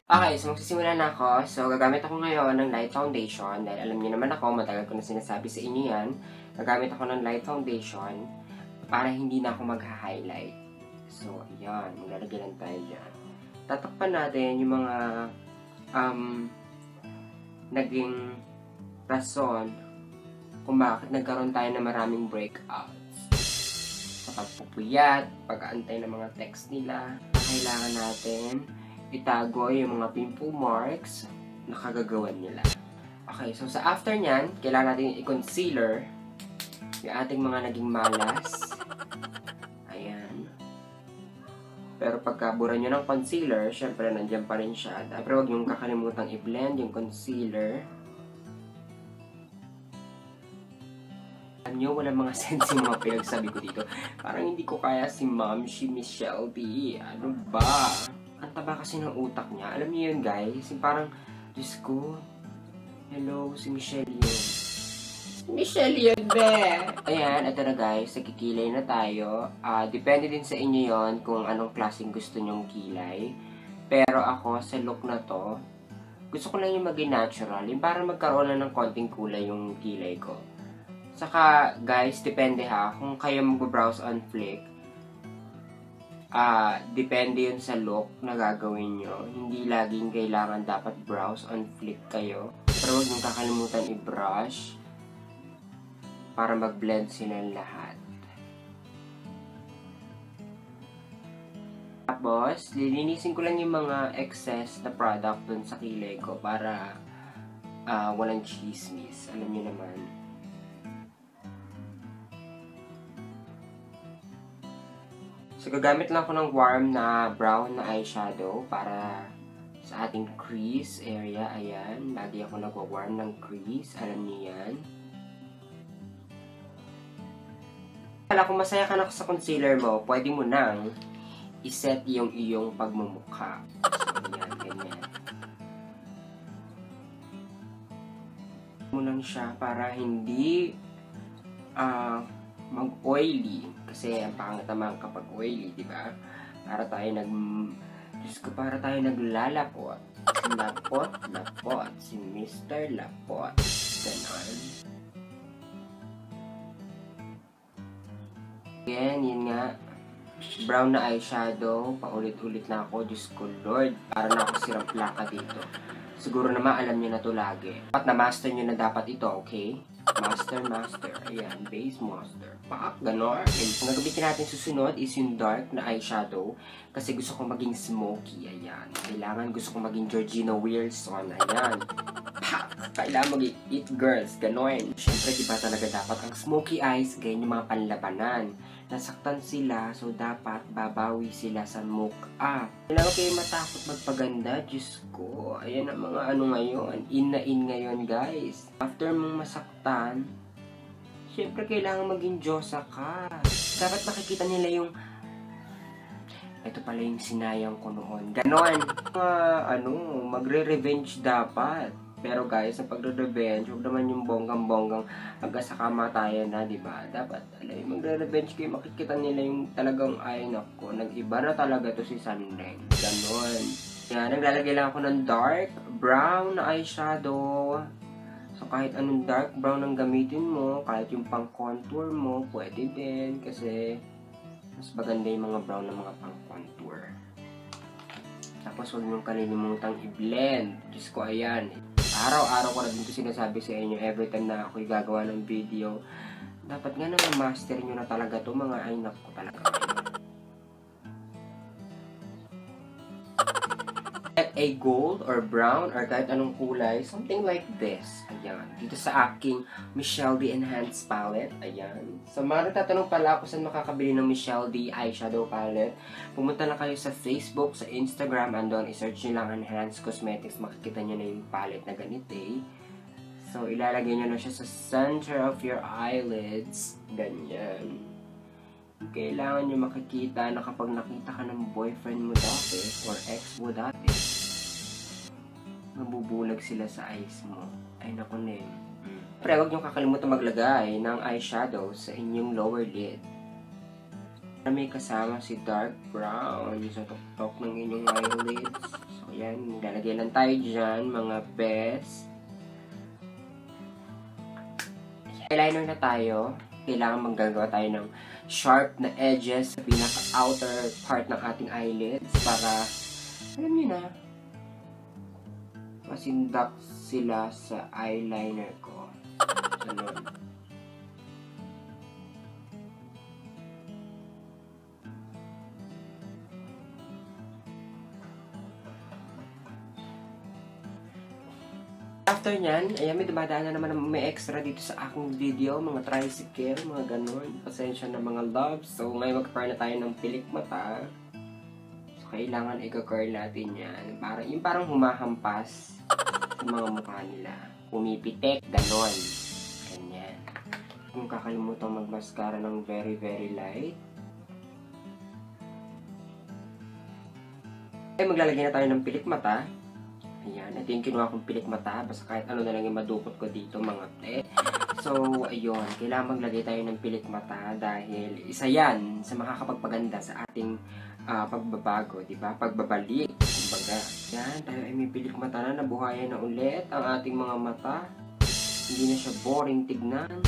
Okay, so magsisimula na ako. So, gagamit ako ngayon ng light foundation. Dahil alam niyo naman ako, matagal ko na sinasabi sa inyo yan. Gagamit ako ng light foundation para hindi na ako mag-highlight. So, ayan. Maglalagay lang tayo dyan. Tatakpan natin yung mga naging rason kung bakit nagkaroon tayo ng maraming breakouts. Sa pagpupuyat, pag-aantay ng mga text nila, kailangan natin itago yung mga pimple marks na kagagawan nila. Okay, so sa after nyan, kailangan natin i-concealer yung ating mga naging malas. Ayan. Pero pagkabura nyo ng concealer, syempre nandiyan pa rin siya. Pero huwag nyo kakalimutang i-blend yung concealer. Alam nyo, walang mga sense yung mga pinagsabi ko dito. Parang hindi ko kaya si Ma'am, si Miss Shelby. Ano ba? Ang taba kasi ng utak niya. Alam niyo yun, guys? Yung parang, Diyos ko, hello, si Michelle yun. Si Michelle yun, be! Ayan, ito na guys, nagkikilay na tayo. Depende din sa inyo yon kung anong klaseng gusto nyong kilay. Pero ako, sa look na to, gusto ko lang yung maging natural. Yung parang magkaroon na ng konting kulay yung kilay ko. Saka, guys, depende ha, kung kayo mag-browse on Flick, depende yun sa look na gagawin nyo. Hindi laging kailangan dapat browse on Flick kayo. Pero huwag nyung kakalimutan i-brush para mag-blend silang lahat. Tapos, lilinisin ko lang yung mga excess na product dun sa kilay ko para walang chismis. Alam nyo naman. So, gagamit lang ako ng warm na brown na eyeshadow para sa ating crease area. Ayan, lagi ako nagwa-warm ng crease. Alam niyo yan. Kung masaya ka na sa concealer mo, pwede mo nang iset yung iyong pagmumukha. So, ayan, ganyan. Mo lang siya para hindi mag-oily. Kasi ang pangit naman kapag oily, di ba? Para tayo naglalapot. Lapot. Si Mr. Lapot. Ganon. Again, yun nga. Brown na eyeshadow. Paulit-ulit na ako. Diyos ko, Lord. Para na ako sirang plaka dito. Siguro naman alam nyo na to lagi. Dapat na-master nyo na dapat ito, okay? Master. Ayan, base master. Ganon. And ang gagamitin natin susunod is yung dark na eyeshadow. Kasi gusto kong maging smoky. Ayan. Kailangan gusto kong maging Georgina Wilson. Ayan. Kailangan maging it girls. Ganon. Siyempre, di ba talaga dapat ang smoky eyes, ganyan yung mga panlabanan. Nasaktan sila, so dapat babawi sila sa make-up. Kailangan kayo matakot magpaganda, Diyos ko. Ayan ang mga ano ngayon. In na in ngayon, guys. After mong masaktan, syempre kailangan maging Diyosa ka. Dapat makikita nila yung ito pala yung sinayang ko noon. Ganon. Magre-revenge dapat. Pero guys, sa pagre-revenge, huwag naman yung bonggang-bonggang hanggang sa kamatayan na, diba? Dapat, magre-revenge kayo, makikita nila yung talagang ay nako, nag-iba na talaga to si Sunreng. Ganon. Yan, naglalagay lang ako ng dark brown na eyeshadow. So, kahit anong dark brown ang gamitin mo, kahit yung pang-contour mo, pwede din. Kasi, mas maganda yung mga brown na mga pang-contour. Tapos, huwag nyo kalilimutang i-blend. Diyos ko, ayan. Araw-araw ko na din ito sinasabi sa inyo every time na ako'y gagawa ng video. Dapat nga naman master nyo na talaga to mga ay naku talaga. A gold or brown or kahit anong kulay, something like this. Ayan. Dito sa aking Michelle D Enhanced Palette. Ayan. So, tatanong pala ako saan makakabili ng Michelle D Eyeshadow Palette. Pumunta lang kayo sa Facebook, sa Instagram, andon, i-search nyo lang Enhanced Cosmetics. Makikita nyo na yung palette na ganito eh. So, ilalagay nyo na siya sa center of your eyelids. Ganyan. Kailangan nyo makikita na kapag nakita ka ng boyfriend mo dati or ex mo dati, mabubulag sila sa eyes mo. Ay, naku na eh. Pero huwag nyo kakalimutan maglagay ng eyeshadow sa inyong lower lid. May kasama si dark brown sa tuktok ng inyong eyelids. So, yan. Lalagay lang tayo dyan, mga best. Eyeliner na tayo. Kailangan maggagawa tayo ng sharp na edges sa pinaka-outer part ng ating eyelids para, alam nyo na, masindak sila sa eyeliner ko. Ganun. After nyan, ayan, may dumadaan na naman may extra dito sa aking video, mga tricycle, mga ganun. Pasensya na mga loves. So, ngayon mag-curl na tayo ng pilik mata. So, kailangan i-curl natin yan. Yung parang humahampas sa mga mukha nila. Pumipitek, ganon. Ganyan. Kung kakalimutan mag-mascara ng very, very light. Ay, maglalagay na tayo ng pilik mata. Ayan, ito yung kinuha kong pilik mata. Basta kahit ano na lang yung madukot ko dito, mga te. So, ayun. Kailangan maglagay tayo ng pilik mata dahil isa yan sa makakapagpaganda sa ating pagbabago, diba? Pagbabalik. Kumbaga, yan. Tayo ay may pilik mata na. Nabuhayan na ulit ang ating mga mata. Hindi na siya boring tignan.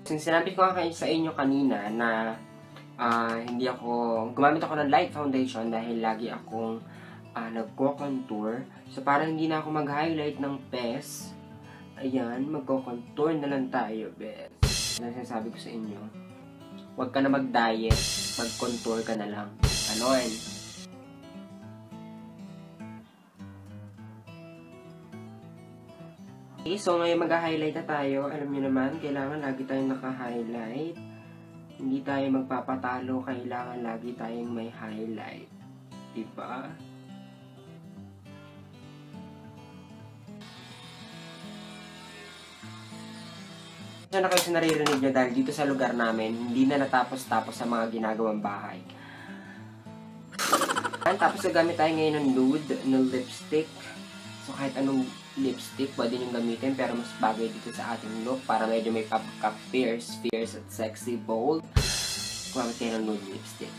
Since sinabi ko nga sa inyo kanina na gumamit ako ng light foundation dahil lagi akong nagko-contour. So, para hindi na ako mag-highlight ng PES, ayan, magko-contour na lang tayo, bes. Ano sinasabi ko sa inyo? Huwag ka na mag-diet, mag-contour ka na lang. Ganon. Okay, so ngayon mag-highlight na tayo. Alam niyo naman, kailangan lagi tayong naka-highlight. Hindi tayo magpapatalo, kailangan lagi tayong may highlight. Diba? Sana kayo sa naririnig nyo dahil dito sa lugar namin, hindi na natapos-tapos sa mga ginagawang bahay. Tapos gagamit tayo ngayon ng nude na lipstick. So kahit anong lipstick pwede nyo gamitin pero mas bagay dito sa ating look para medyo may fierce at sexy, bold. Gumamit kayo ng nude lipstick.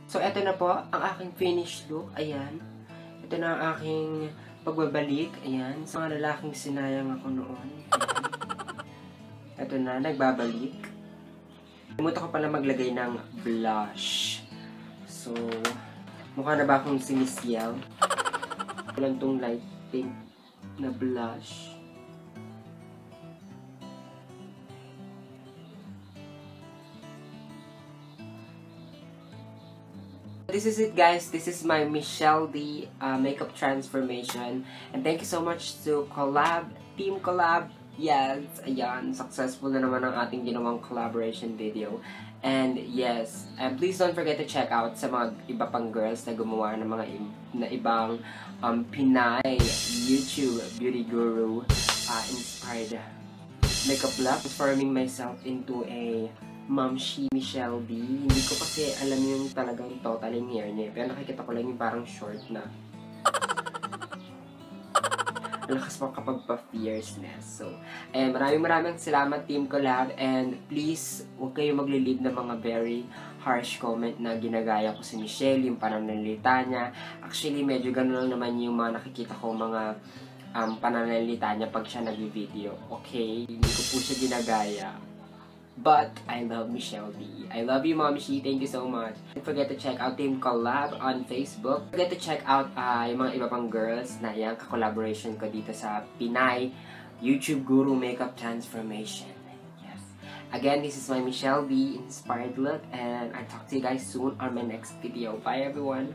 So eto na po ang aking finished look. Ayan. Ito na ang aking pagbabalik. Ayan. Sa mga lalaking sinayang ako noon. Ito na, nagbabalik. Limutan ko pala maglagay ng blush. So, mukha na ba akong sinisiyaw? Walang tong light pink na blush. This is it, guys. This is my Michelle D makeup transformation. And thank you so much to Team Collab. Yes, ayan, successful na naman ang ating ginawang collaboration video. And yes, and please don't forget to check out sa mga iba pang girls na gumawa ng mga ibang Pinay YouTube beauty guru inspired makeup look. Transforming myself into a Mamshi Michelle D. Hindi ko kasi alam yung talagang totaling hair niya. Pero nakikita ko lang yung parang short na. Lakas mo kapag pa-fierceness. So, ayan, maraming salamat Team Collab, and please, huwag kayo maglilib ng mga very harsh comment na ginagaya ko si Michelle, yung pananalita niya. Actually, medyo gano'n lang naman yung mga nakikita ko mga pananalita niya pag siya nag-video. Okay, hindi ko po siya ginagaya. But, I love Michelle D. I love you, Mommy She. Thank you so much. Don't forget to check out Team Collab on Facebook. Don't forget to check out yung mga iba pang girls na yung ka-collaboration ko dito sa Pinay YouTube Guru Makeup Transformation. Yes. Again, this is my Michelle D inspired look, and I'll talk to you guys soon on my next video. Bye, everyone.